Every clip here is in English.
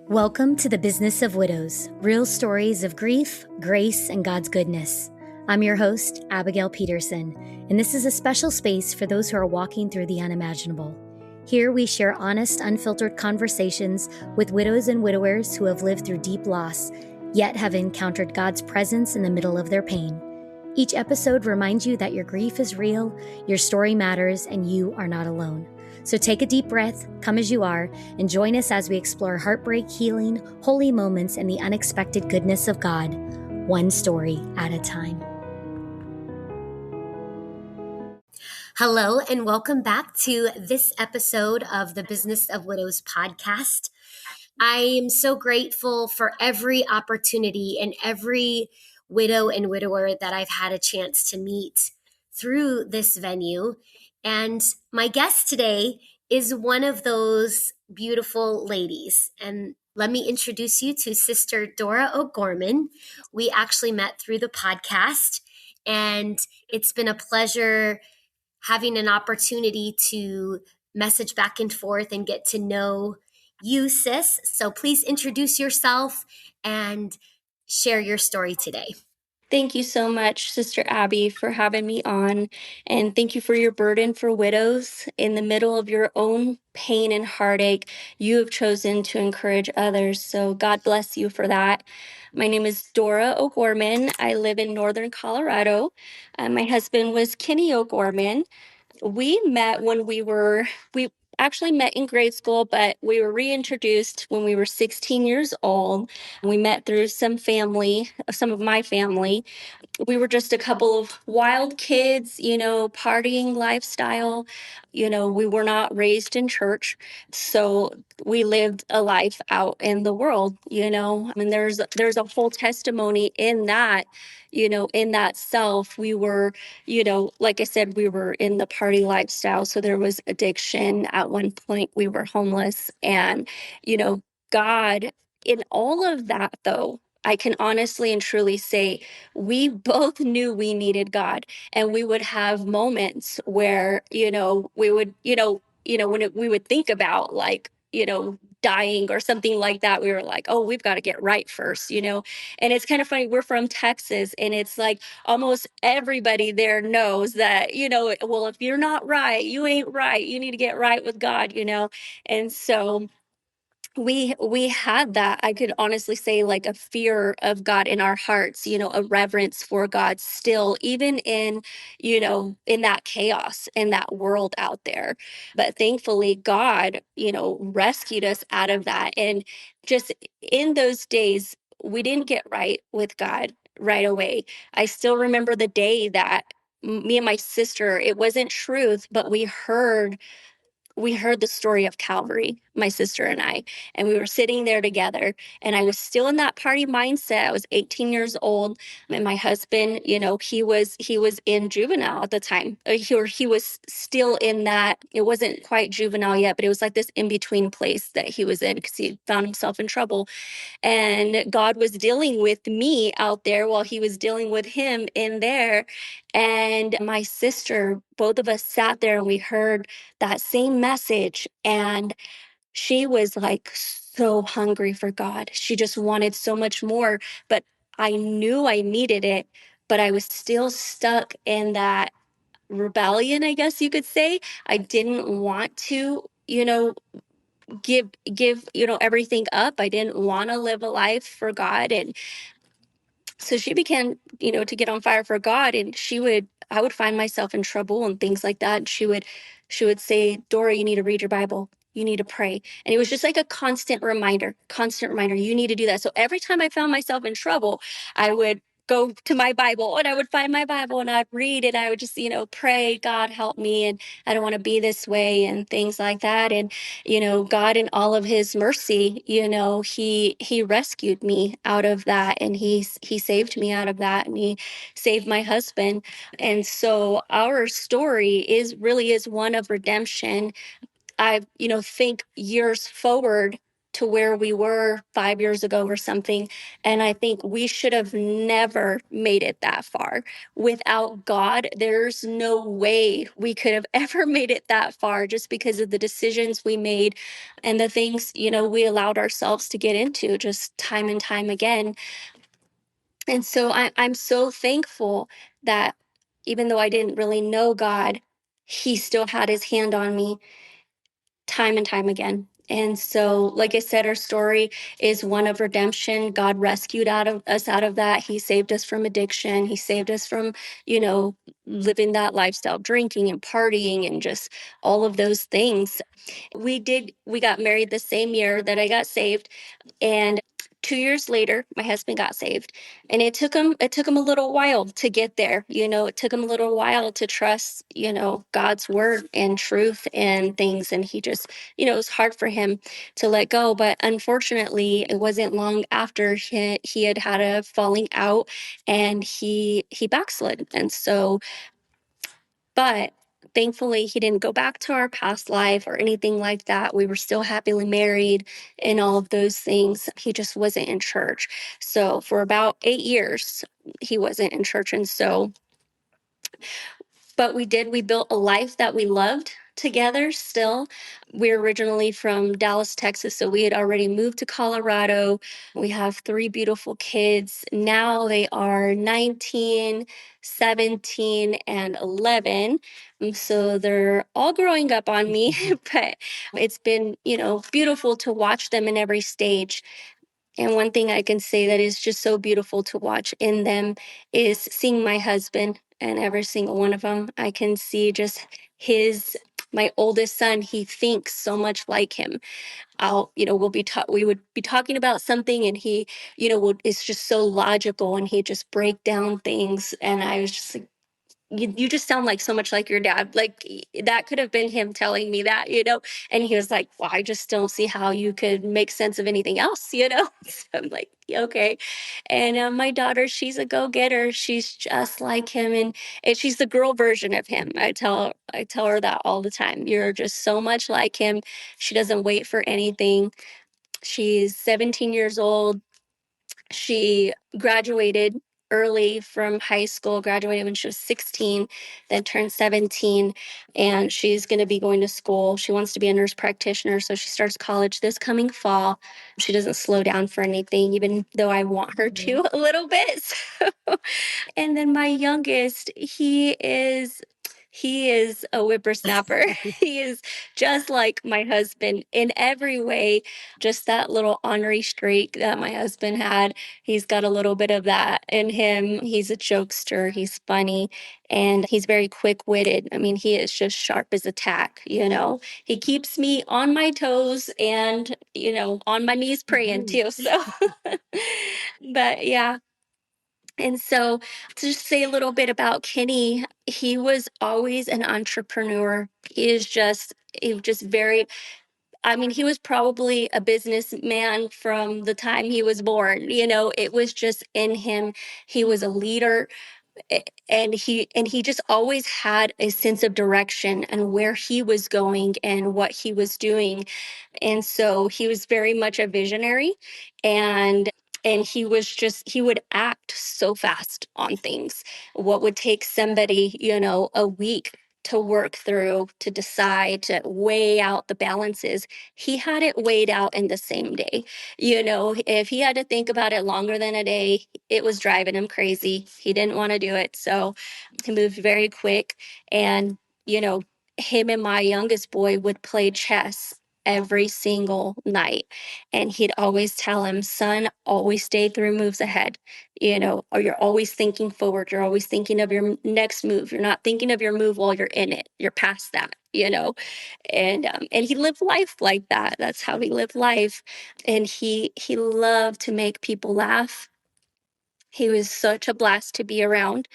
Welcome to the Business of Widows, real stories of grief, grace, and God's goodness. I'm your host, Abigail Peterson, and this is a special space for those who are walking through the unimaginable. Here we share honest, unfiltered conversations with widows and widowers who have lived through deep loss, yet have encountered God's presence in the middle of their pain. Each episode reminds you that your grief is real, your story matters, and you are not alone. So take a deep breath, come as you are, and join us as we explore heartbreak, healing, holy moments, and the unexpected goodness of God, one story at a time. Hello, and welcome back to this episode of the Business of Widows podcast. I am so grateful for every opportunity and every widow and widower that I've had a chance to meet through this venue. And my guest today is one of those beautiful ladies. And let me introduce you to Sister Dora O'Gorman. We actually met through the podcast, and it's been a pleasure having an opportunity to message back and forth and get to know you, sis. So please introduce yourself and share your story today. Thank you so much, Sister Abby, for having me on. And thank you for your burden for widows. In the middle of your own pain and heartache, you have chosen to encourage others. So God bless you for that. My name is Dora O'Gorman. I live in Northern Colorado. My husband was Kenny O'Gorman. We met when we actually met in grade school, but we were reintroduced when we were 16 years old. We met through some of my family. We were just a couple of wild kids, partying lifestyle. We were not raised in church. So we lived a life out in the world, I mean, there's a whole testimony in that, in that self. We were, like I said, we were in the party lifestyle. So there was addiction. At one point, we were homeless. And, God, in all of that, though, I can honestly and truly say we both knew we needed God, and we would have moments where, we would, we would think about dying or something like that. We were like, oh, we've got to get right first, and it's kind of funny. We're from Texas, and it's like almost everybody there knows that, well, if you're not right, you ain't right. You need to get right with God, and so we had that. I could honestly say, like, a fear of God in our hearts, a reverence for God still, even in that chaos, in that world out there. But thankfully God, rescued us out of that. And just in those days, we didn't get right with God right away. I still remember the day that me and my sister, it wasn't truth, but we heard the story of Calvary, my sister and we were sitting there together, and I was still in that party mindset. I was 18 years old, and my husband, he was in juvenile at the time. He was still in that. It wasn't quite juvenile yet, but it was like this in-between place that he was in because he found himself in trouble. And God was dealing with me out there while he was dealing with him in there. And my sister, both of us sat there and we heard that same message. And she was like so hungry for God. She just wanted so much more. But I knew I needed it, but I was still stuck in that rebellion, I guess you could say. I didn't want to, give everything up. I didn't want to live a life for God. And so she began, to get on fire for God. And I would find myself in trouble and things like that. And she would say, Dora, you need to read your Bible. You need to pray. And it was just like a constant reminder, you need to do that. So every time I found myself in trouble, I would go to my Bible and I would find my Bible and I'd read it. I would just, pray, God, help me. And I don't want to be this way and things like that. And, God, in all of his mercy, he rescued me out of that, and he saved me out of that, and he saved my husband. And so our story is one of redemption. I, think years forward, to where we were 5 years ago or something. And I think we should have never made it that far. Without God, there's no way we could have ever made it that far, just because of the decisions we made and the things, we allowed ourselves to get into just time and time again. And so I'm so thankful that even though I didn't really know God, He still had His hand on me time and time again. And so, like I said, our story is one of redemption. God rescued out of that. He saved us from addiction. He saved us from, you know, living that lifestyle, drinking and partying and just all of those things. We got married the same year that I got saved. And 2 years later, my husband got saved. And it took him a little while to get there. It took him a little while to trust, God's word and truth and things. And he just, it was hard for him to let go. But unfortunately, it wasn't long after he had a falling out, and he backslid. And so, but thankfully, he didn't go back to our past life or anything like that. We were still happily married and all of those things. He just wasn't in church. So for about 8 years, he wasn't in church. And so, but we built a life that we loved together still. We're originally from Dallas, Texas, so we had already moved to Colorado. We have three beautiful kids. Now they are 19, 17, and 11. So they're all growing up on me, but it's been, beautiful to watch them in every stage. And one thing I can say that is just so beautiful to watch in them is seeing my husband and every single one of them. I can see just my oldest son, he thinks so much like him. We would be talking about something, and he, is just so logical, and he just break down things. And I was just like, you just sound like so much like your dad. Like, that could have been him telling me that. And he was like, well, I just don't see how you could make sense of anything else. So I'm like, "Yeah, okay." And my daughter, she's a go-getter. She's just like him, and she's the girl version of him. I tell her that all the time. You're just so much like him. She doesn't wait for anything. She's 17 years old. She graduated early from high school, graduated when she was 16, then turned 17, and she's going to be going to school. She wants to be a nurse practitioner, so she starts college this coming fall. She doesn't slow down for anything, even though I want her to a little bit. And then my youngest, he is a whippersnapper. He is just like my husband in every way, just that little ornery streak that my husband had. He's got a little bit of that in him. He's a jokester, he's funny, and he's very quick-witted. I mean, he is just sharp as a tack. He keeps me on my toes and, on my knees praying too. So but yeah, and so, to just say a little bit about Kenny, he was always an entrepreneur. He was just very, I mean, he was probably a businessman from the time he was born. It was just in him. He was a leader, and he just always had a sense of direction and where he was going and what he was doing. And so he was very much a visionary, and he would act so fast on things. What would take somebody, a week to work through, to decide, to weigh out the balances, he had it weighed out in the same day. If he had to think about it longer than a day, it was driving him crazy. He didn't want to do it. So he moved very quick. And, you know, him and my youngest boy would play chess every single night. And he'd always tell him, son, always stay 3 moves ahead, or you're always thinking forward. You're always thinking of your next move. You're not thinking of your move while you're in it. You're past that. And he lived life like that. That's how he lived life. And he loved to make people laugh. He was such a blast to be around.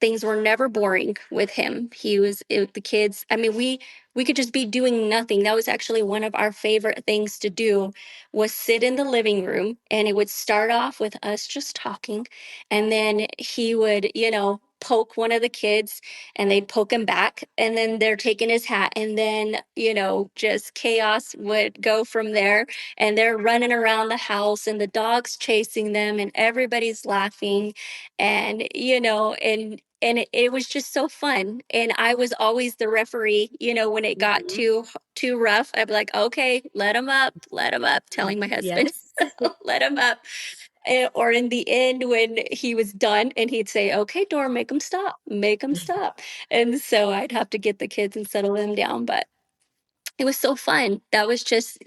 Things were never boring with him. The kids, I mean, we could just be doing nothing. That was actually one of our favorite things to do, was sit in the living room, and it would start off with us just talking, and then he would, poke one of the kids and they'd poke him back, and then they're taking his hat, and then just chaos would go from there, and they're running around the house and the dog's chasing them and everybody's laughing, and it was just so fun, and I was always the referee. When it got Mhm. too rough, I'd be like, okay, let him up, telling my husband, Yes. let him up. Or in the end, when he was done, and he'd say, okay, Dora, make him stop. And so I'd have to get the kids and settle them down. But it was so fun. That was just,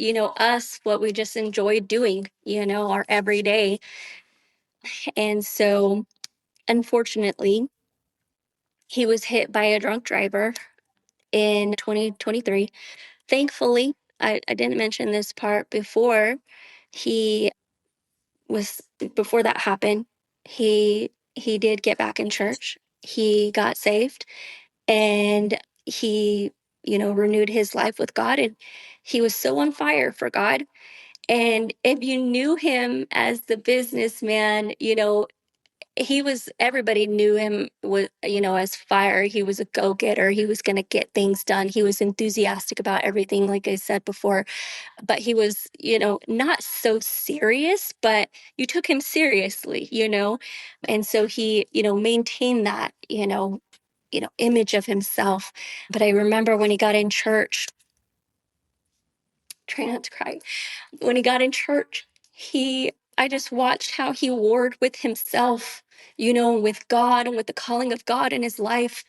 us, what we just enjoyed doing, our everyday. And so, unfortunately, he was hit by a drunk driver in 2023. Thankfully, I didn't mention this part before. He was Before that happened, he did get back in church. He got saved, and he, renewed his life with God, and he was so on fire for God. And if you knew him as the businessman, everybody knew him with, as fire. He was a go-getter. He was going to get things done. He was enthusiastic about everything, like I said before, but he was, not so serious, but you took him seriously. And so he, maintained that, image of himself. But I remember when he got in church, try not to cry, when he got in church, I just watched how he warred with himself, with God and with the calling of God in his life.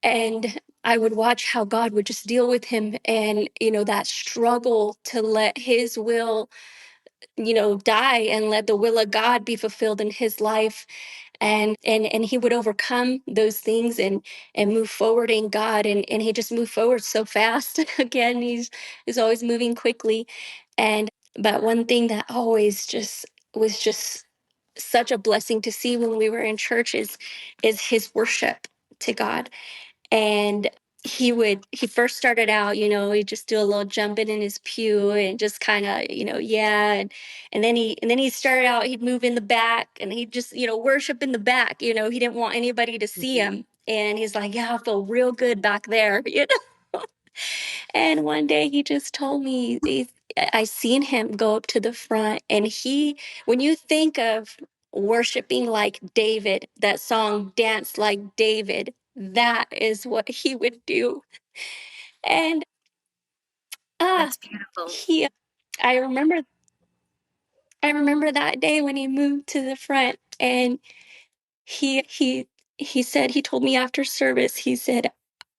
And I would watch how God would just deal with him, and, that struggle to let his will, die, and let the will of God be fulfilled in his life. And he would overcome those things, and move forward in God. And he just moved forward so fast. Again, he's always moving quickly. But one thing that always just was just such a blessing to see when we were in church is his worship to God. And he first started out, he'd just do a little jumping in his pew and just kind of, yeah. And then he started out, he'd move in the back, and he'd just, worship in the back. He didn't want anybody to see Mhm. him. And he's like, yeah, I feel real good back there. And one day he just told me, I seen him go up to the front, and when you think of worshiping like David, that song, Dance Like David, that is what he would do. And ah, That's beautiful. he, I remember, I remember that day when he moved to the front, and he said, he told me after service, he said,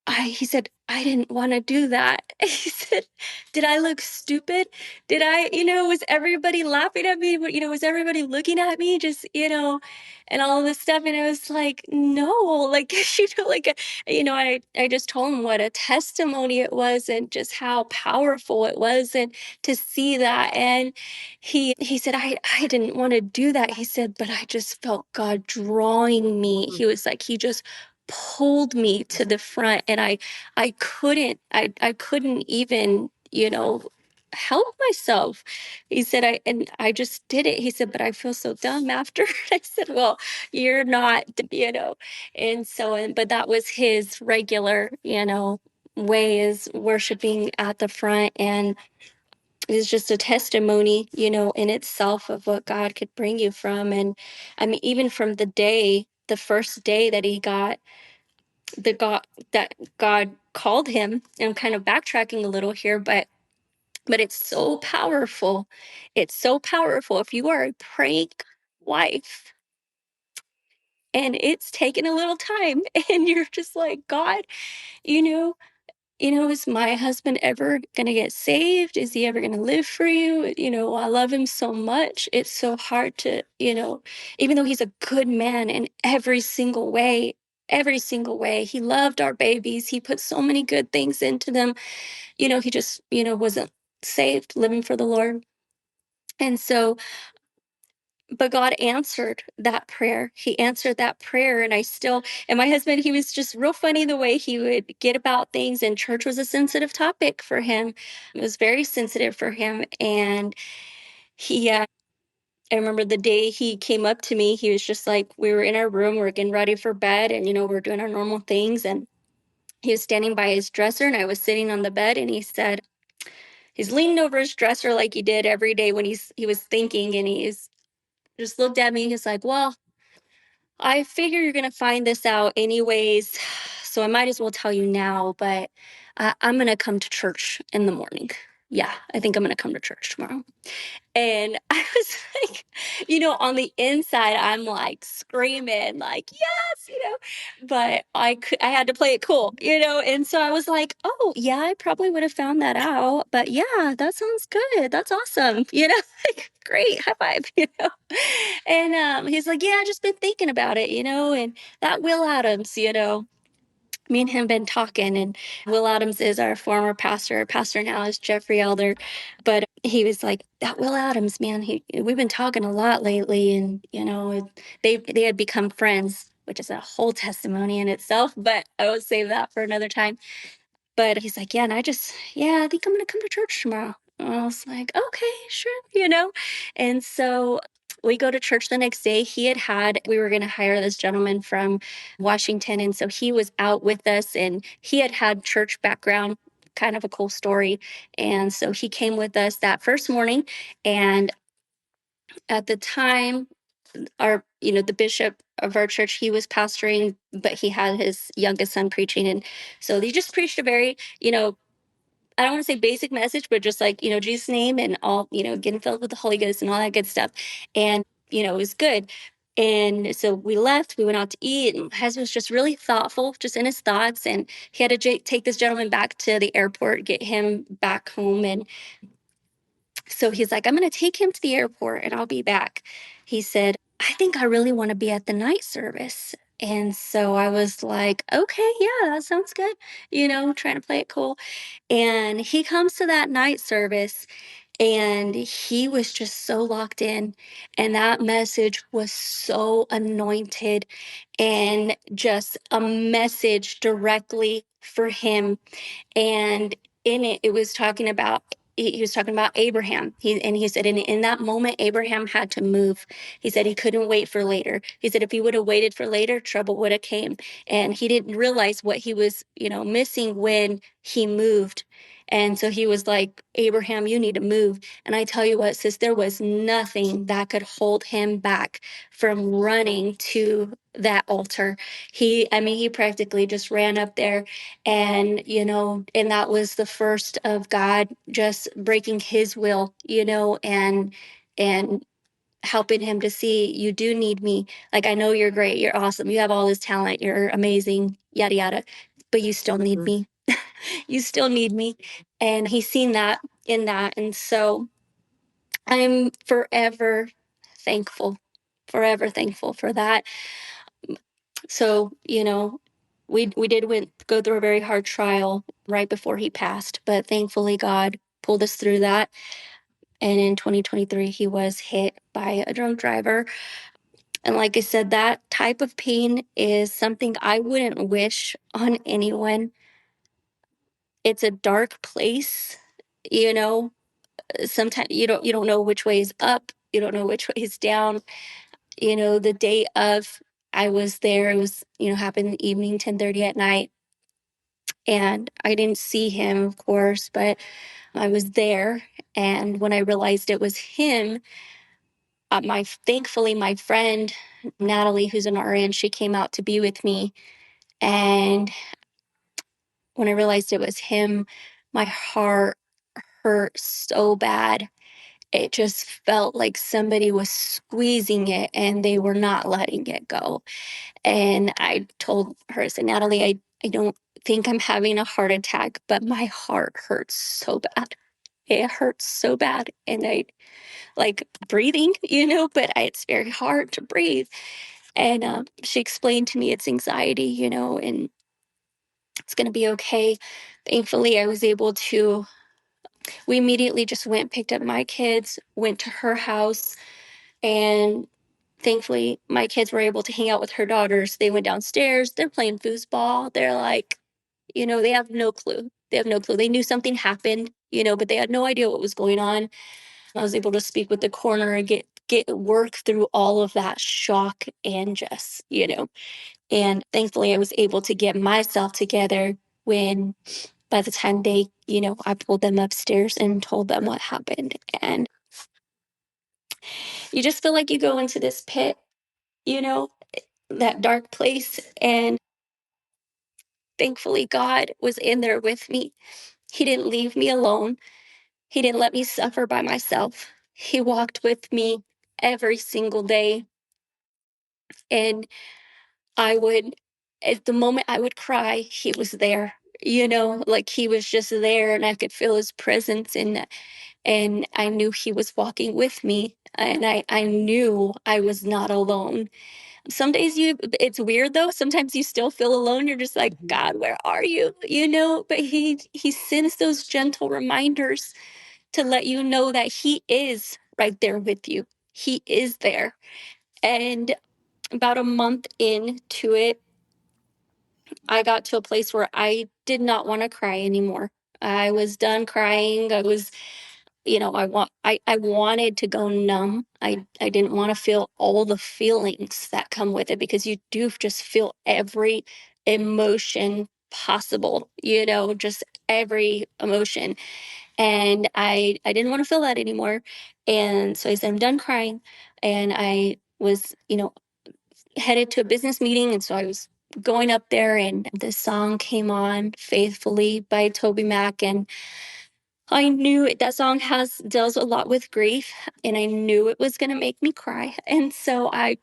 I didn't want to do that. He said, did I look stupid? Was everybody laughing at me? Was everybody looking at me? Just, and all of this stuff. And I was like, no, like, I just told him what a testimony it was, and just how powerful it was, and to see that. And he said, I didn't want to do that. He said, but I just felt God drawing me. Mhm. He was like, he just pulled me to the front, and I couldn't even, help myself. He said, I just did it. He said, but I feel so dumb after. I said, well, you're not, and so, but that was his regular, way, is worshiping at the front. And it's just a testimony, in itself, of what God could bring you from. And I mean, even from the first day that he got the God that God called him. And I'm kind of backtracking a little here, but it's so powerful. It's so powerful. If you are a praying wife and it's taken a little time, and you're just like, God, you know, is my husband ever going to get saved? Is he ever going to live for you? I love him so much. It's so hard to, even though he's a good man in every single way, he loved our babies. He put so many good things into them. He just, wasn't saved, living for the Lord. And so, but God answered that prayer. He answered that prayer. And my husband, he was just real funny the way he would get about things. And church was a sensitive topic for him. It was very sensitive for him. And he I remember the day he came up to me, he was just like, we were in our room, we are getting ready for bed, and we're doing our normal things. And he was standing by his dresser, and I was sitting on the bed, and he said, he's leaning over his dresser like he did every day when he was thinking, and he's just looked at me. He's like, well, I figure you're gonna find this out anyways, so I might as well tell you now, but I'm gonna come to church in the morning. Yeah, I think I'm gonna come to church tomorrow. And I was like, on the inside, I'm like screaming, like, yes, but I had to play it cool, and so I was like, oh, yeah, I probably would have found that out. But yeah, that sounds good. That's awesome. Like, great, high five, And he's like, yeah, I just been thinking about it, and that Will Adams, me and him been talking, and Will Adams is our former pastor. Our pastor now is Jeffrey Elder, but he was like, that Will Adams man, we've been talking a lot lately, and they had become friends, which is a whole testimony in itself, but I will save that for another time. But he's like, yeah, and I think I'm gonna come to church tomorrow. And I was like, okay, sure, And so we go to church the next day. We were gonna hire this gentleman from Washington, and so he was out with us, and he had church background, kind of a cool story. And so he came with us that first morning, and at the time, the bishop of our church, he was pastoring, but he had his youngest son preaching. And so they just preached a very, I don't want to say basic message, but just like, Jesus' name and all, getting filled with the Holy Ghost and all that good stuff. And, it was good. And so we left, we went out to eat, and my husband was just really thoughtful, just in his thoughts. And he had to take this gentleman back to the airport, get him back home. And so he's like, I'm going to take him to the airport and I'll be back. He said, I think I really want to be at the night service. And so I was like, okay, yeah, that sounds good. Trying to play it cool. And he comes to that night service, and he was just so locked in. And that message was so anointed, and just a message directly for him. And in it, it was talking about he was talking about Abraham. He said in that moment, Abraham had to move. He said he couldn't wait for later. He said if he would have waited for later, trouble would have came. And he didn't realize what he was, missing when he moved. And so he was like, Abraham, you need to move. And I tell you what, sis, there was nothing that could hold him back from running to that altar. He practically just ran up there, and and that was the first of God just breaking his will, and helping him to see, you do need me. Like, I know you're great, you're awesome, you have all this talent, you're amazing, yada yada, but you still need me. You still need me. And he's seen that in that. And so I'm forever thankful for that. So, we did go through a very hard trial right before he passed, but thankfully God pulled us through that. And in 2023, he was hit by a drunk driver. And like I said, that type of pain is something I wouldn't wish on anyone. It's a dark place, you know. Sometimes you don't know which way is up, you don't know which way is down. The day of I was there, it was, happened in the evening, 10:30 at night. And I didn't see him, of course, but I was there. And when I realized it was him, thankfully, my friend Natalie, who's an RN, she came out to be with me. And when I realized it was him, my heart hurt so bad. It just felt like somebody was squeezing it and they were not letting it go. And I told her, I said, Natalie, I don't think I'm having a heart attack, but my heart hurts so bad. It hurts so bad. And I like breathing, but it's very hard to breathe. And she explained to me it's anxiety, and it's going to be okay. Thankfully, we immediately just went, picked up my kids, went to her house, and thankfully, my kids were able to hang out with her daughters. They went downstairs. They're playing foosball. They're like, they have no clue. They have no clue. They knew something happened, but they had no idea what was going on. I was able to speak with the coroner and get get work through all of that shock and just, and thankfully I was able to get myself together when by the time they, I pulled them upstairs and told them what happened. And you just feel like you go into this pit, you know, that dark place. And thankfully, God was in there with me. He didn't leave me alone. He didn't let me suffer by myself. He walked with me every single day. And I would, at the moment I would cry, he was there. Like he was just there, and I could feel his presence, and I knew he was walking with me, and I knew I was not alone. Some days it's weird though. Sometimes you still feel alone. You're just like, Mhm. God, where are you? But he sends those gentle reminders to let you know that he is right there with you. He is there. And about a month into it, I got to a place where I did not want to cry anymore. I was done crying. I wanted to go numb. I didn't want to feel all the feelings that come with it, because you do just feel every emotion possible, just every emotion. And I didn't want to feel that anymore. And so I said, I'm done crying. And I was, headed to a business meeting. And so I was going up there, and this song came on, Faithfully by Toby Mac. And I knew that song has deals a lot with grief, and I knew it was going to make me cry. And so I,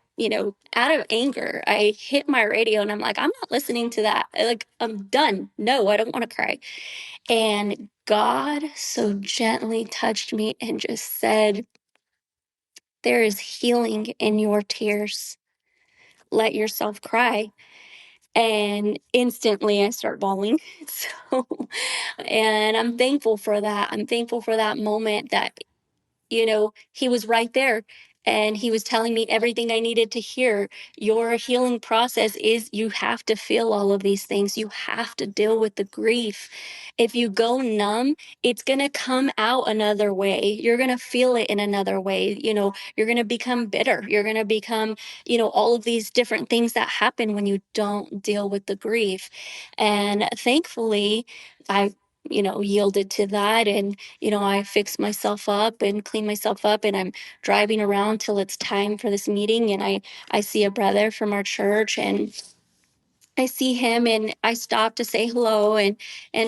out of anger, I hit my radio and I'm like, I'm not listening to that. Like, I'm done. No, I don't want to cry. And God so gently touched me and just said, there is healing in your tears. Let yourself cry. And instantly I start bawling. So, and I'm thankful for that. I'm thankful for that moment that, he was right there, and he was telling me everything I needed to hear. Your healing process is, you have to feel all of these things. You have to deal with the grief. If you go numb, it's going to come out another way. You're going to feel it in another way. You're going to become bitter. You're going to become, all of these different things that happen when you don't deal with the grief. And thankfully, I yielded to that, and I fixed myself up and cleaned myself up, and I'm driving around till it's time for this meeting. And I see a brother from our church, and I see him, and I stop to say hello, and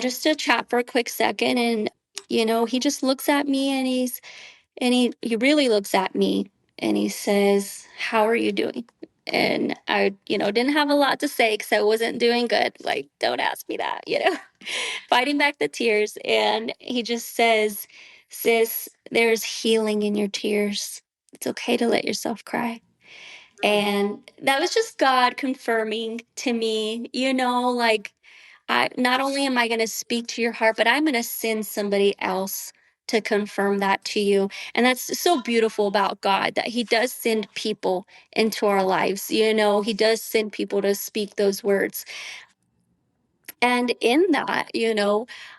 just to chat for a quick second. And he just looks at me, and he really looks at me, and he says, how are you doing? And I, didn't have a lot to say because I wasn't doing good. Like, don't ask me that, fighting back the tears. And he just says, sis, there's healing in your tears. It's okay to let yourself cry. And that was just God confirming to me, like, not only am I going to speak to your heart, but I'm going to send somebody else to confirm that to you. And that's so beautiful about God, that he does send people into our lives. He does send people to speak those words. And in that,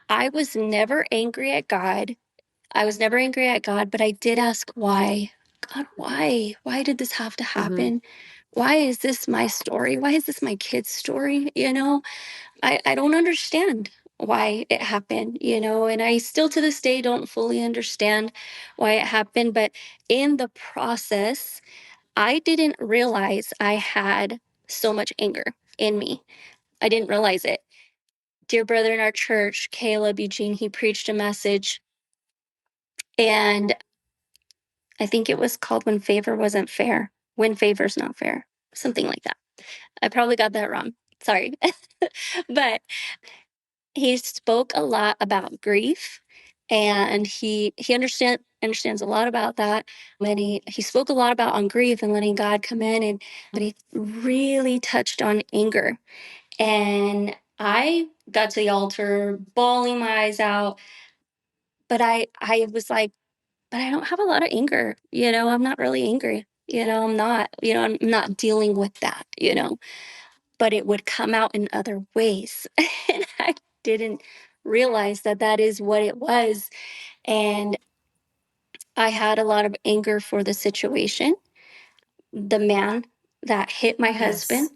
I was never angry at God. I was never angry at God, but I did ask why. God, why? Why did this have to Mhm. happen? Why is this my story? Why is this my kid's story? I don't understand why it happened, and I still to this day don't fully understand why it happened. But in the process, I didn't realize I had so much anger in me. I didn't realize it. Dear brother in our church, Caleb Eugene, he preached a message, and I think it was called When Favor Wasn't Fair, When Favor's Not Fair, something like that. I probably got that wrong. Sorry. But he spoke a lot about grief, and he understands a lot about that. And he spoke a lot about on grief and letting God come in, and but he really touched on anger. And I got to the altar bawling my eyes out, but I was like, but I don't have a lot of anger. I'm not really angry. I'm not, I'm not dealing with that, but it would come out in other ways. And I didn't realize that that is what it was. And I had a lot of anger for the situation, the man that hit my husband,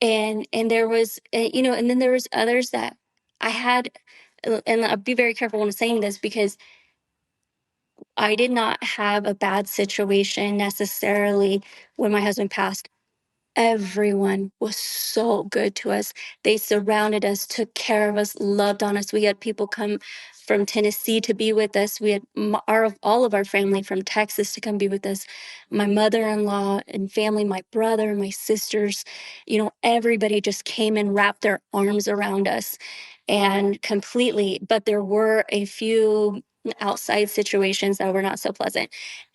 Yes. and there was, and then there was others that I had, and I'll be very careful when I'm saying this because I did not have a bad situation necessarily when my husband passed. Everyone was so good to us. They surrounded us, took care of us, loved on us. We had people come from Tennessee to be with us. We had all of our family from Texas to come be with us. My mother-in-law and family, my brother, my sisters, everybody just came and wrapped their arms around us and completely. But there were a few outside situations that were not so pleasant.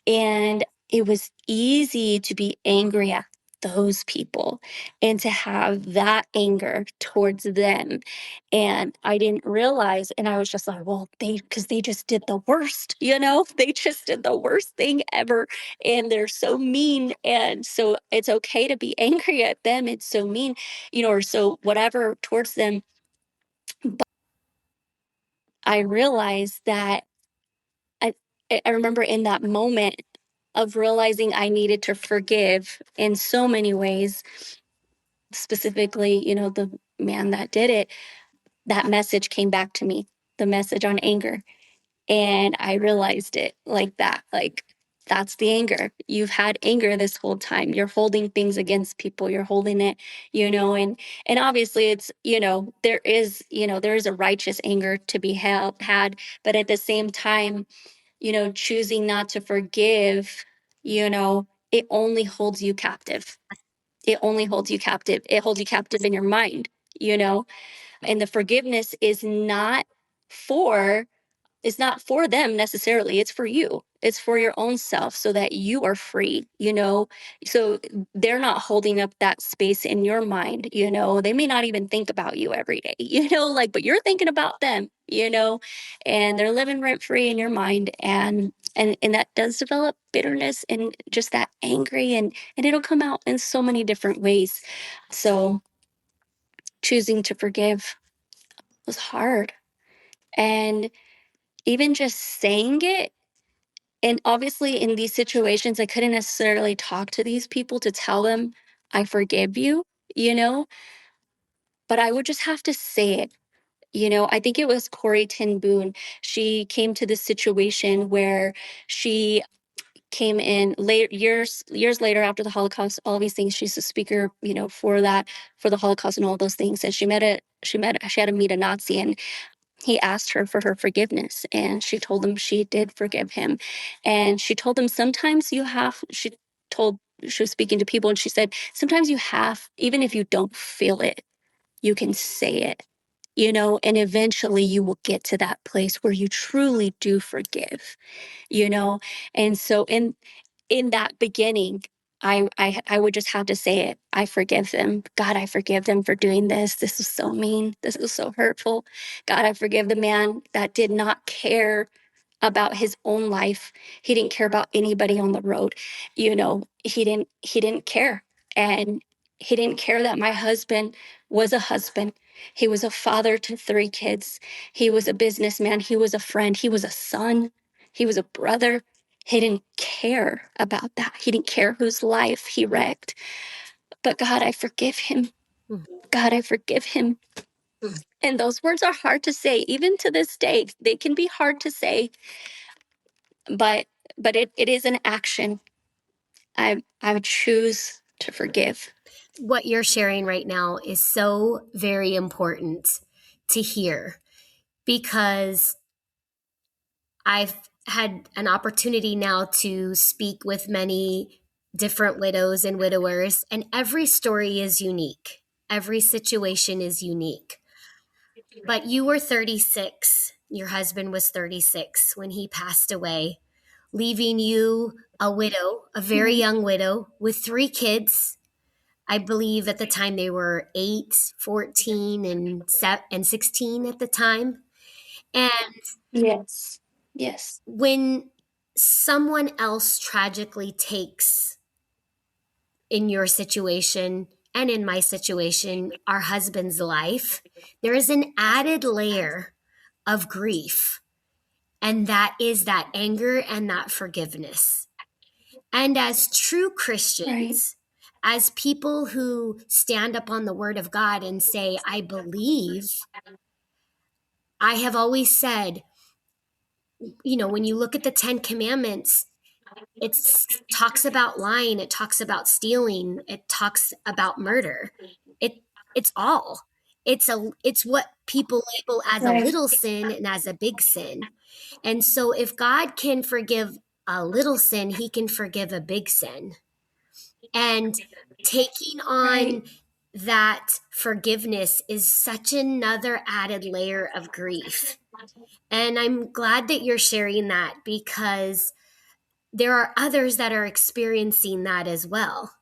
And it was easy to be angry at those people and to have that anger towards them. And I didn't realize, and I was just like, well, because they just did the worst, they just did the worst thing ever. And they're so mean. And so it's okay to be angry at them. It's so mean, or so whatever towards them. But I realized that I, I remember in that moment of realizing I needed to forgive in so many ways, specifically, the man that did it, that message came back to me, the message on anger. And I realized it like that. Like, that's the anger. You've had anger this whole time. You're holding things against people. You're holding it, and obviously it's, there is a righteous anger to be had, but at the same time, choosing not to forgive, it only holds you captive. It only holds you captive. It holds you captive in your mind, you know? And the forgiveness for is not for them necessarily. It's for you. It's for your own self so that you are free, So they're not holding up that space in your mind, They may not even think about you every day, but you're thinking about them, and they're living rent free in your mind. And that does develop bitterness and just that angry, and it'll come out in so many different ways. So choosing to forgive was hard. And even just saying it, and obviously in these situations, I couldn't necessarily talk to these people to tell them, I forgive you, you know, but I would just have to say it. I think it was Corey Ten Boom. She came to this situation where she came in late years later after the Holocaust, all these things. She's a speaker, for the Holocaust and all those things. And she had to meet a Nazi, and he asked her for her forgiveness, and she told him she did forgive him. And she told him, sometimes told she was speaking to people, and she said, sometimes you have, even if you don't feel it, you can say it, and eventually you will get to that place where you truly do forgive, you know and so in that beginning, I would just have to say it. I forgive them. God, I forgive them for doing this. This is so mean. This is so hurtful. God, I forgive the man that did not care about his own life. He didn't care about anybody on the road. He didn't care. And he didn't care that my husband was a husband. He was a father to 3 kids. He was a businessman. He was a friend. He was a son. He was a brother. He didn't care about that. He didn't care whose life he wrecked. But God, I forgive him. Mm. God, I forgive him. And those words are hard to say, even to this day. They can be hard to say, but it is an action. I would choose to forgive. What you're sharing right now is so very important to hear because I've had an opportunity now to speak with many different widows and widowers, and every story is unique. Every situation is unique. But you were 36. Your husband was 36 when he passed away, leaving you a widow, a very young widow, with 3 kids. I believe at the time they were 8, 14, and 16 at the time. And Yes. Yes. when someone else tragically takes, in your situation and in my situation, our husband's life, there is an added layer of grief And that is that anger and that forgiveness. And as true Right. Christians, as people who stand up on the word of God and say, I believe, I have always said, when you look at the 10 Commandments, it talks about lying, it talks about stealing, it talks about murder. It it's all. It's what people label as a Right. little sin and as a big sin. And so if God can forgive a little sin, he can forgive a big sin. And taking Right. on that forgiveness is such another added layer of grief. And I'm glad that you're sharing that because there are others that are experiencing that as well.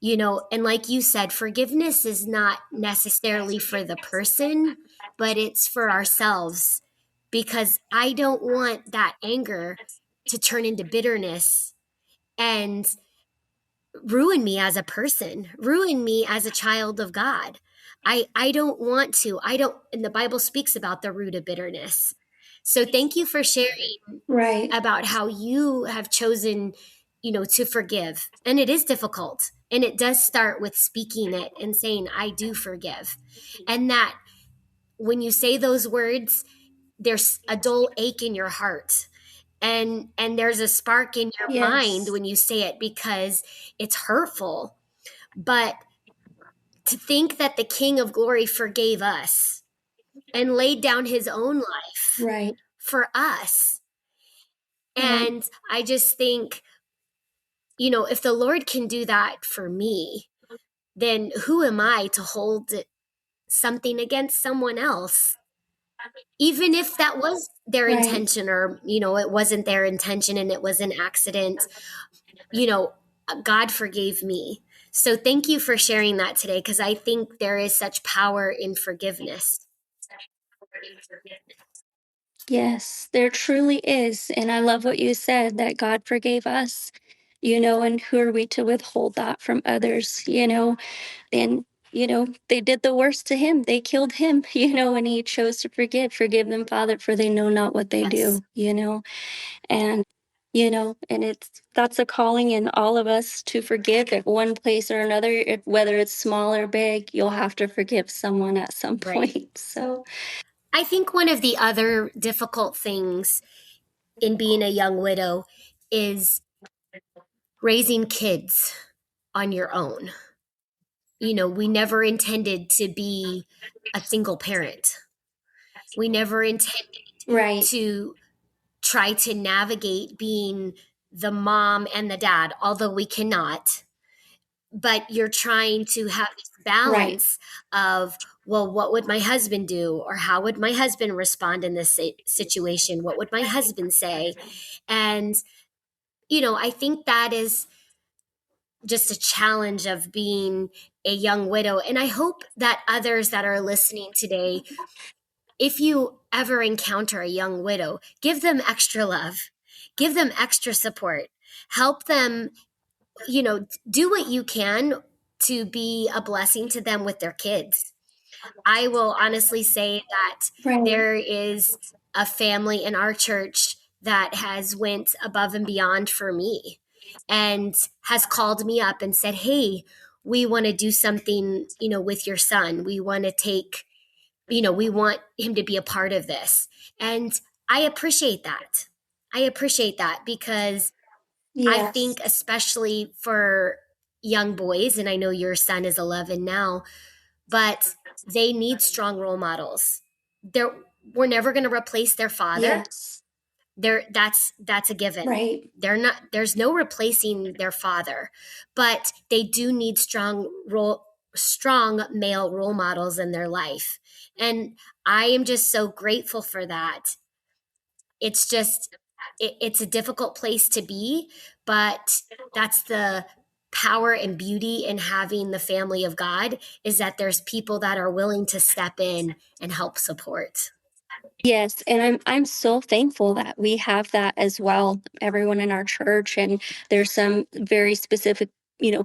And like you said, forgiveness is not necessarily for the person, but it's for ourselves because I don't want that anger to turn into bitterness and ruin me as a person, ruin me as a child of God. I don't want to. I don't, and the Bible speaks about the root of bitterness. So thank you for sharing Right. about how you have chosen, to forgive. And it is difficult. And it does start with speaking it and saying, I do forgive. And that when you say those words, there's a dull ache in your heart. And there's a spark in your mind Yes. when you say it because it's hurtful. But to think that the King of Glory forgave us and laid down his own life Right. for us. Right. And I just think, if the Lord can do that for me, then who am I to hold something against someone else? Even if that was their Right. intention or, it wasn't their intention and it was an accident, you know, God forgave me. So thank you for sharing that today because I think there is such power in forgiveness. Yes, there truly is. And I love what you said that God forgave us, and who are we to withhold that from others, And, they did the worst to him. They killed him, and he chose to forgive. Forgive them, Father, for they know not what they Yes, do. And, and that's a calling in all of us to forgive at one place or another, whether it's small or big, you'll have to forgive someone at some right. point. So, I think one of the other difficult things in being a young widow is raising kids on your own. We never intended to be a single parent. We never intended right, to try to navigate being the mom and the dad, although we cannot. But you're trying to have this right. balance of, well, what would my husband do? Or how would my husband respond in this situation? What would my husband say? And, I think that is just a challenge of being a young widow. And I hope that others that are listening today, if you ever encounter a young widow, give them extra love, give them extra support, help them, do what you can to be a blessing to them with their kids. I will honestly say that Right. there is a family in our church that has went above and beyond for me and has called me up and said, "Hey, we want to do something, with your son. We want to take, we want him to be a part of this." And I appreciate that. I appreciate that because I Yes. think especially for young boys, and I know your son is 11 now, but they need strong role models. They're We're never going to replace their father. Yes. That's a given. Right. There's no replacing their father, but they do need strong male role models in their life. And I am just so grateful for that. It's just it's a difficult place to be, but that's the power and beauty in having the family of God is that there's people that are willing to step in and help support. Yes, and I'm so thankful that we have that as well, everyone in our church, and there's some very specific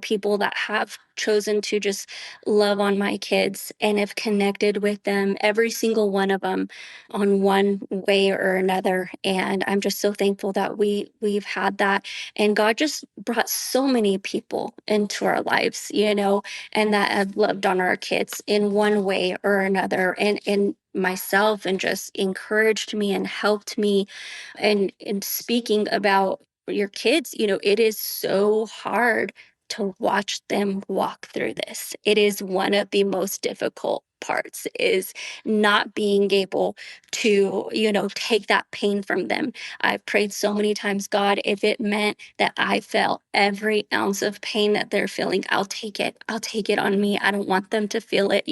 people that have chosen to just love on my kids and have connected with them, every single one of them, on one way or another. And I'm just so thankful that we've had that. And God just brought so many people into our lives, and that have loved on our kids in one way or another. And myself, and just encouraged me and helped me. And speaking about your kids, it is so hard to watch them walk through this. It is one of the most difficult parts, is not being able to, take that pain from them. I've prayed so many times, God, if it meant that I felt every ounce of pain that they're feeling, I'll take it. I'll take it on me. I don't want them to feel it,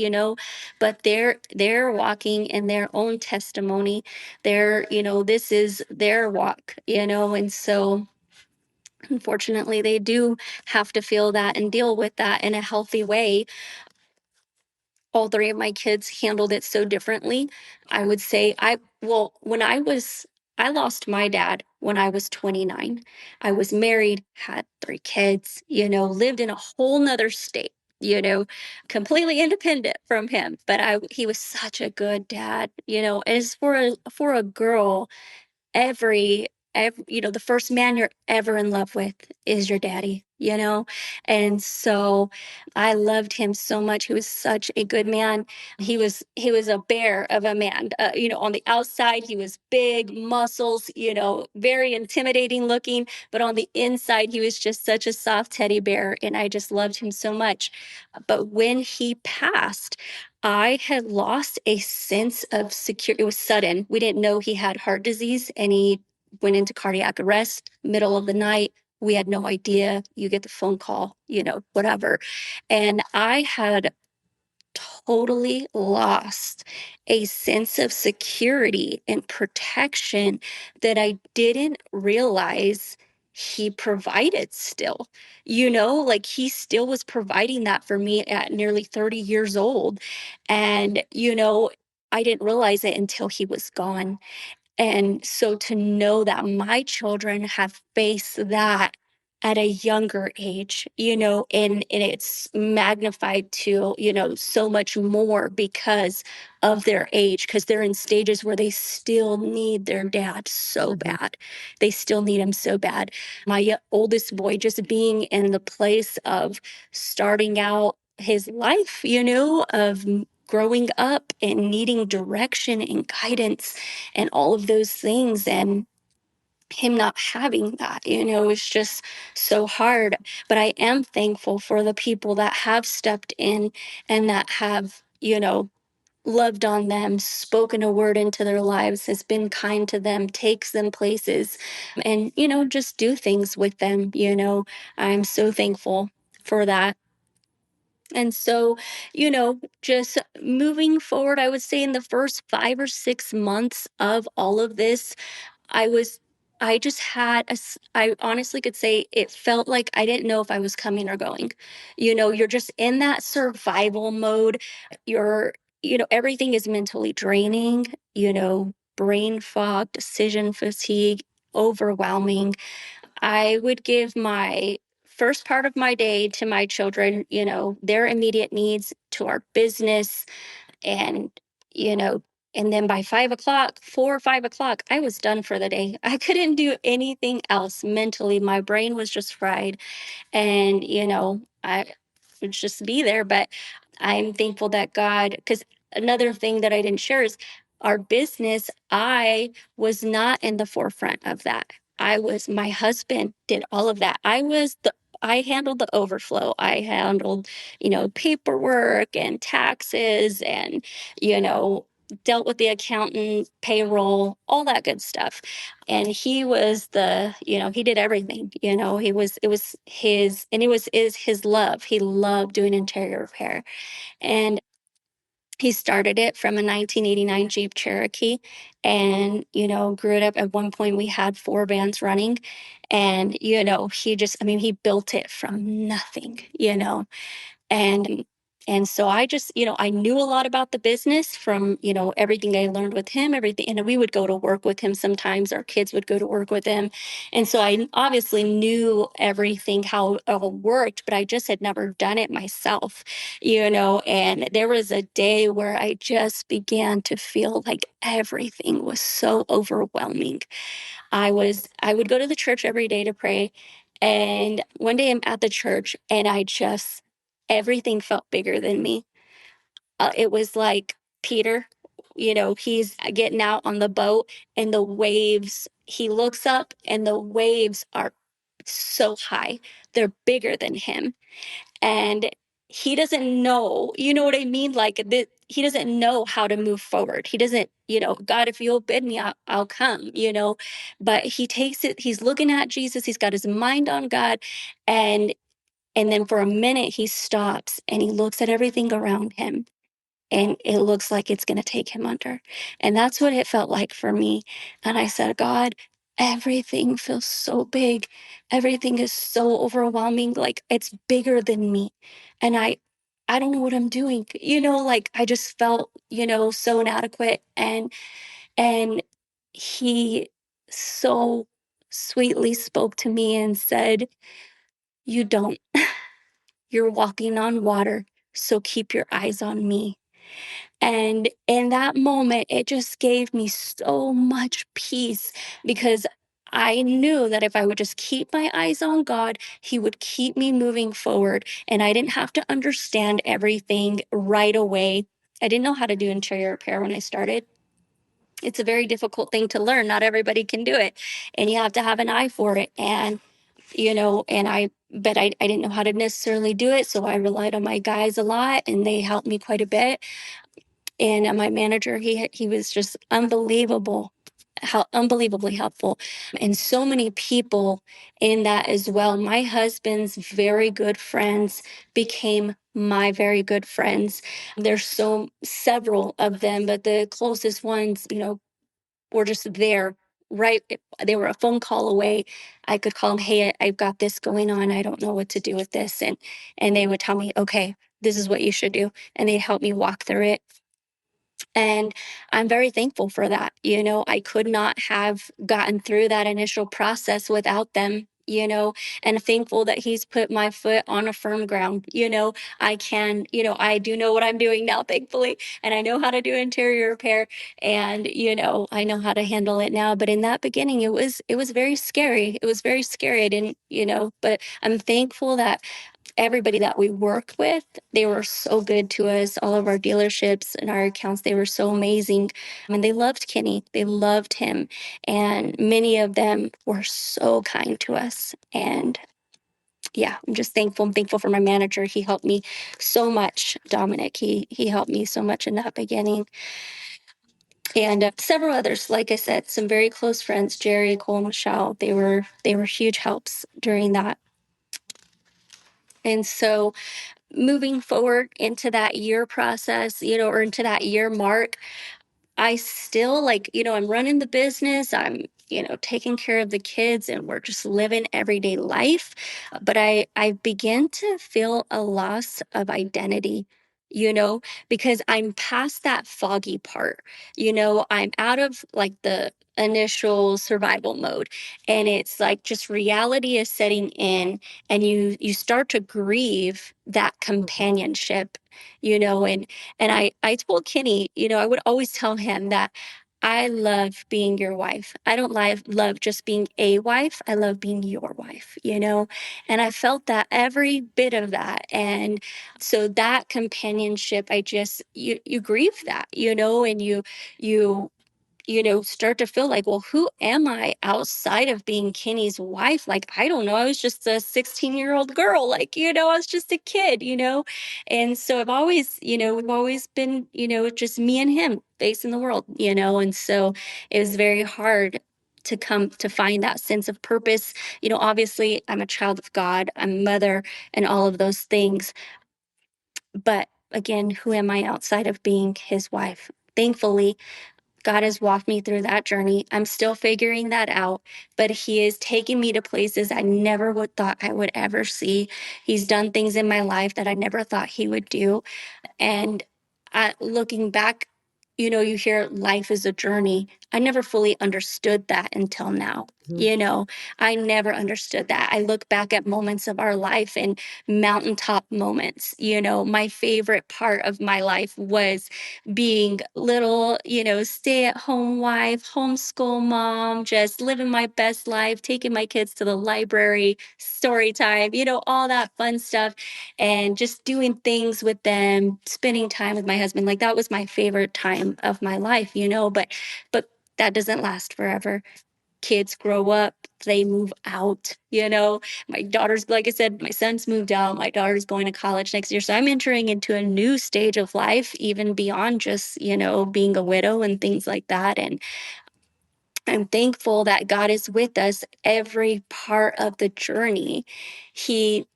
but they're walking in their own testimony. This is their walk, and so unfortunately, they do have to feel that and deal with that in a healthy way. All three of my kids handled it so differently. I would say I lost my dad when I was 29. I was married, had three kids, lived in a whole nother state, completely independent from him. But he was such a good dad, as for a girl, every the first man you're ever in love with is your daddy, and so I loved him so much. He was such a good man. He was a bear of a man. On the outside he was big muscles, very intimidating looking, but on the inside he was just such a soft teddy bear, and I just loved him so much. But when he passed, I had lost a sense of security. It was sudden. We didn't know he had heart disease, and he went into cardiac arrest middle of the night. We had no idea. You get the phone call, whatever. And I had totally lost a sense of security and protection that I didn't realize he provided still. Like he still was providing that for me at nearly 30 years old. And, I didn't realize it until he was gone. And so to know that my children have faced that at a younger age, and it's magnified to, so much more because of their age, because they're in stages where they still need their dad so Mhm. bad. They still need him so bad. My oldest boy just being in the place of starting out his life, of growing up and needing direction and guidance and all of those things, and him not having that, is just so hard. But I am thankful for the people that have stepped in and that have, loved on them, spoken a word into their lives, has been kind to them, takes them places, and, just do things with them. I'm so thankful for that. And so, just moving forward, I would say in the first 5 or 6 months of all of this, I was, I just had, I honestly could say it felt like I didn't know if I was coming or going. You're just in that survival mode. You're, everything is mentally draining, brain fog, decision fatigue, overwhelming. I would give my first part of my day to my children, their immediate needs, to our business, and, you know, and then by 5 o'clock, 4 or 5 o'clock, I was done for the day. I couldn't do anything else mentally. My brain was just fried. And, I would just be there. But I'm thankful that God, because another thing that I didn't share is our business, I was not in the forefront of that. My husband did all of that. I handled the overflow. I handled, paperwork and taxes and, you know, dealt with the accountant, payroll, all that good stuff. And he was he did everything. It was his, and it was is his love. He loved doing interior repair. And he started it from a 1989 Jeep Cherokee, and, grew it up. At one point we had four vans running, and, he built it from nothing, and And so I just, I knew a lot about the business from, everything I learned with him, everything. And we would go to work with him sometimes. Our kids would go to work with him. And so I obviously knew everything, how it all worked, but I just had never done it myself, And there was a day where I just began to feel like everything was so overwhelming. I would go to the church every day to pray. And one day I'm at the church and everything felt bigger than me. It was like Peter, he's getting out on the boat and the waves, he looks up and the waves are so high. They're bigger than him. And he doesn't know, you know what I mean? Like he doesn't know how to move forward. He doesn't, God, if you'll bid me, I'll come, but he takes it, he's looking at Jesus, he's got his mind on God. And then for a minute he stops and he looks at everything around him and it looks like it's going to take him under. And that's what it felt like for me. And I said, God, everything feels so big. Everything is so overwhelming. Like it's bigger than me. And I don't know what I'm doing. Like I just felt, so inadequate. And he so sweetly spoke to me and said, you don't, you're walking on water. So keep your eyes on me. And in that moment, it just gave me so much peace because I knew that if I would just keep my eyes on God, He would keep me moving forward. And I didn't have to understand everything right away. I didn't know how to do interior repair when I started. It's a very difficult thing to learn. Not everybody can do it. And you have to have an eye for it. And but I didn't know how to necessarily do it. So I relied on my guys a lot and they helped me quite a bit. And my manager, he was just unbelievable, how unbelievably helpful, and so many people in that as well. My husband's very good friends became my very good friends. There's so several of them, but the closest ones, were just there. Right, they were a phone call away. I could call them, hey, I've got this going on. I don't know what to do with this, and they would tell me, okay, this is what you should do, and they'd help me walk through it. And I'm very thankful for that. I could not have gotten through that initial process without them, and thankful that he's put my foot on a firm ground. I can, I do know what I'm doing now, thankfully, and I know how to do interior repair and, I know how to handle it now. But in that beginning, it was very scary. It was very scary. I didn't, but I'm thankful that everybody that we work with, they were so good to us. All of our dealerships and our accounts, they were so amazing. And they loved Kenny. They loved him. And many of them were so kind to us. And yeah, I'm just thankful. I'm thankful for my manager. He helped me so much, Dominic. He helped me so much in that beginning. And several others, like I said, some very close friends, Jerry, Cole, Michelle, they were huge helps during that. And so moving forward into that year process, or into that year mark, I still I'm running the business. I'm, taking care of the kids and we're just living everyday life. But I began to feel a loss of identity, because I'm past that foggy part. I'm out of like the initial survival mode and it's like just reality is setting in and you start to grieve that companionship, and I told Kenny, I would always tell him that I love being your wife. I don't love just being a wife. I love being your wife, and I felt that every bit of that. And so that companionship, you grieve that, and you start to feel like, well, who am I outside of being Kenny's wife? Like, I don't know. I was just a 16-year-old girl. Like, I was just a kid, And so we've always been, just me and him facing the world, And so it was very hard to come to find that sense of purpose. Obviously, I'm a child of God, I'm a mother, and all of those things. But again, who am I outside of being his wife? Thankfully, God has walked me through that journey. I'm still figuring that out, but He is taking me to places I never would thought I would ever see. He's done things in my life that I never thought He would do. And looking back, you hear life is a journey. I never fully understood that until now. Mhm. I never understood that. I look back at moments of our life and mountaintop moments. My favorite part of my life was being little, stay at home wife, homeschool mom, just living my best life, taking my kids to the library, story time, all that fun stuff, and just doing things with them, spending time with my husband. Like that was my favorite time of my life, but that doesn't last forever. Kids grow up, they move out, my daughter's, like I said, my son's moved out, my daughter's going to college next year, so I'm entering into a new stage of life, even beyond just being a widow and things like that. And I'm thankful that God is with us every part of the journey. He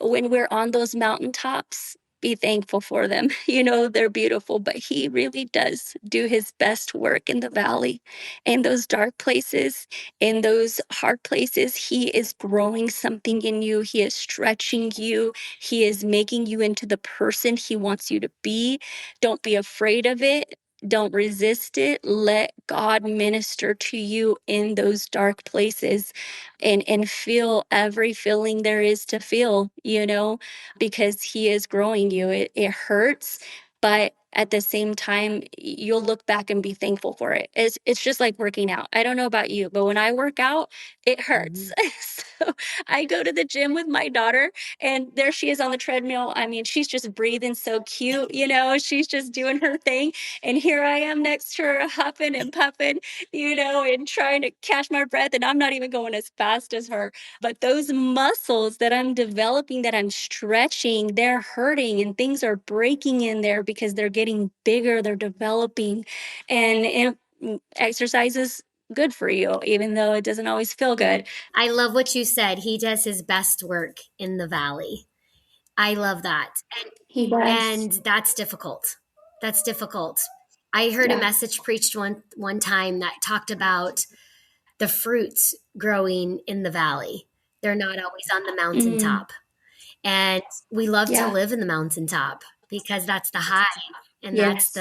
When we're on those mountaintops, be thankful for them. They're beautiful, but He really does do His best work in the valley, in those dark places, in those hard places. He is growing something in you. He is stretching you. He is making you into the person He wants you to be. Don't be afraid of it. Don't resist it. Let God minister to you in those dark places, and feel every feeling there is to feel, because He is growing you. It hurts, but at the same time, you'll look back and be thankful for it. It's just like working out. I don't know about you, but when I work out, it hurts. Mhm. So I go to the gym with my daughter, and there she is on the treadmill. I mean, she's just breathing so cute, she's just doing her thing. And here I am next to her, huffing and puffing, and trying to catch my breath. And I'm not even going as fast as her. But those muscles that I'm developing, that I'm stretching, they're hurting and things are breaking in there because they're getting bigger, they're developing. And exercise is good for you, even though it doesn't always feel good. I love what you said. He does his best work in the valley. I love that. He does. And that's difficult. That's difficult. I heard a Yeah. message preached one time that talked about the fruits growing in the valley. They're not always on the Mm, mountaintop. And we love to yeah. live in the mountaintop because that's the high and Yes.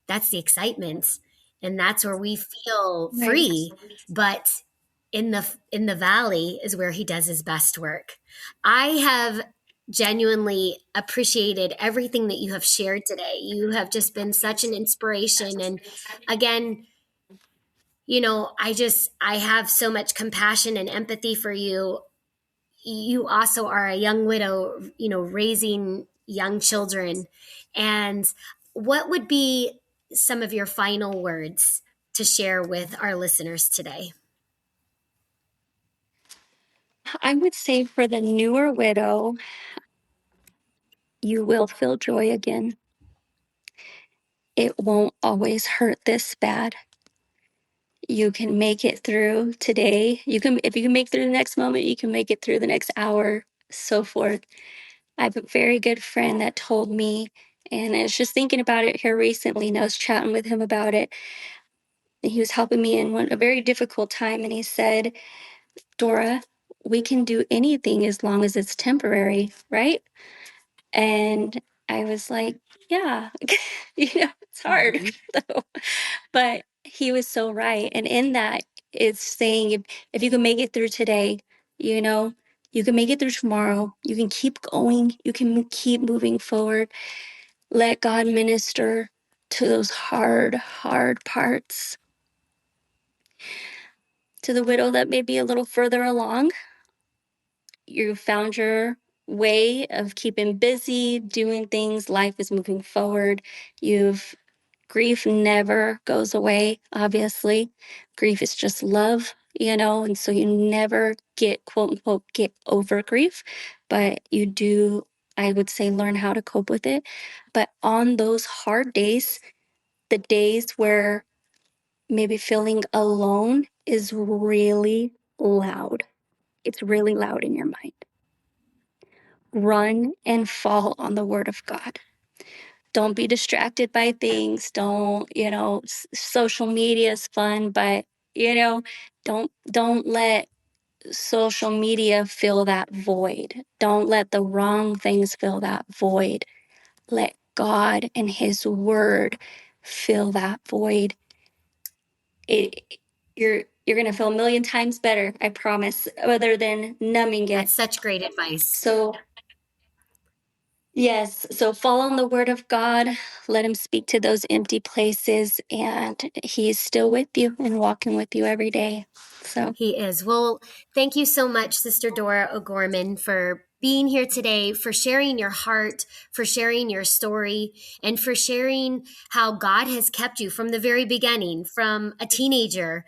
that's the excitement and that's where we feel Right. free. But in the valley is where He does his best work. I have genuinely appreciated everything that you have shared today. You have just been such an inspiration. And again, I have so much compassion and empathy for you. You also are a young widow, raising young children. And what would be some of your final words to share with our listeners today? I would say for the newer widow, you will feel joy again. It won't always hurt this bad. You can make it through today. If you can make it through the next moment, you can make it through the next hour, so forth. I have a very good friend that told me, and I was just thinking about it here recently, and I was chatting with him about it. And he was helping me in a very difficult time, and he said, Dora, we can do anything as long as it's temporary, right? And I was like, yeah, it's hard Mhm. though. But he was so right. And in that, it's saying if you can make it through today, you know, you can make it through tomorrow. You can keep going. You can keep moving forward. Let God minister to those hard, hard parts. To the widow that may be a little further along, you found your way of keeping busy, doing things. Life is moving forward. You've Grief never goes away, obviously. Grief is just love, and so you never get, quote unquote, get over grief, but you do, I would say, learn how to cope with it. But on those hard days, the days where maybe feeling alone is really loud, it's really loud in your mind. Run and fall on the word of God. Don't be distracted by things. Don't, social media is fun, but don't let social media fill that void. Don't let the wrong things fill that void. Let God and his word fill that void. It you're going to feel a million times better, I promise, other than numbing it. That's such great advice. So, yes, so fall on the word of God, let him speak to those empty places, and he's still with you and walking with you every day. So, He is. Well, thank you so much, Sister Dora O'Gorman, for being here today, for sharing your heart, for sharing your story, and for sharing how God has kept you from the very beginning, from a teenager,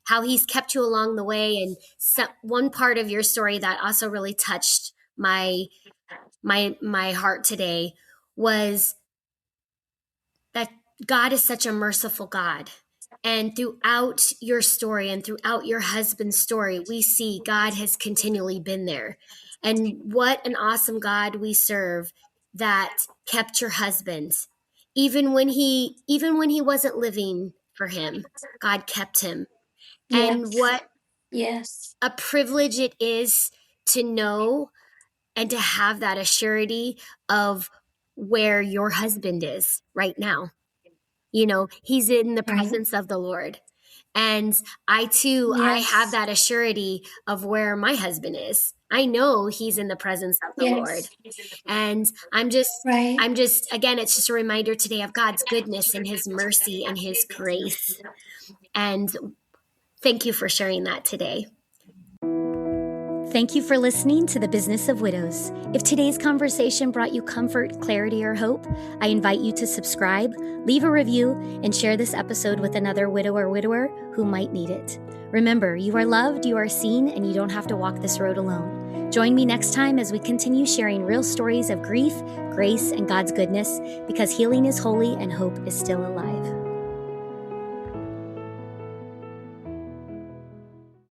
how he's kept you along the way. And one part of your story that also really touched my heart today was that God is such a merciful God. And throughout your story and throughout your husband's story, we see God has continually been there. And what an awesome God we serve that kept your husband. Even when he wasn't living for him, God kept him. And yes, what yes, a privilege it is to know and to have that assurity of where your husband is right now. He's in the right, presence of the Lord. And I have yes, that assurity of where my husband is. I know he's in the presence of the Lord. yes, And I'm just, right. I'm just, again, it's just a reminder today of God's goodness and his mercy and his grace. And thank you for sharing that today. Thank you for listening to The Business of Widows. If today's conversation brought you comfort, clarity, or hope, I invite you to subscribe, leave a review, and share this episode with another widow or widower who might need it. Remember, you are loved, you are seen, and you don't have to walk this road alone. Join me next time as we continue sharing real stories of grief, grace, and God's goodness, because healing is holy and hope is still alive.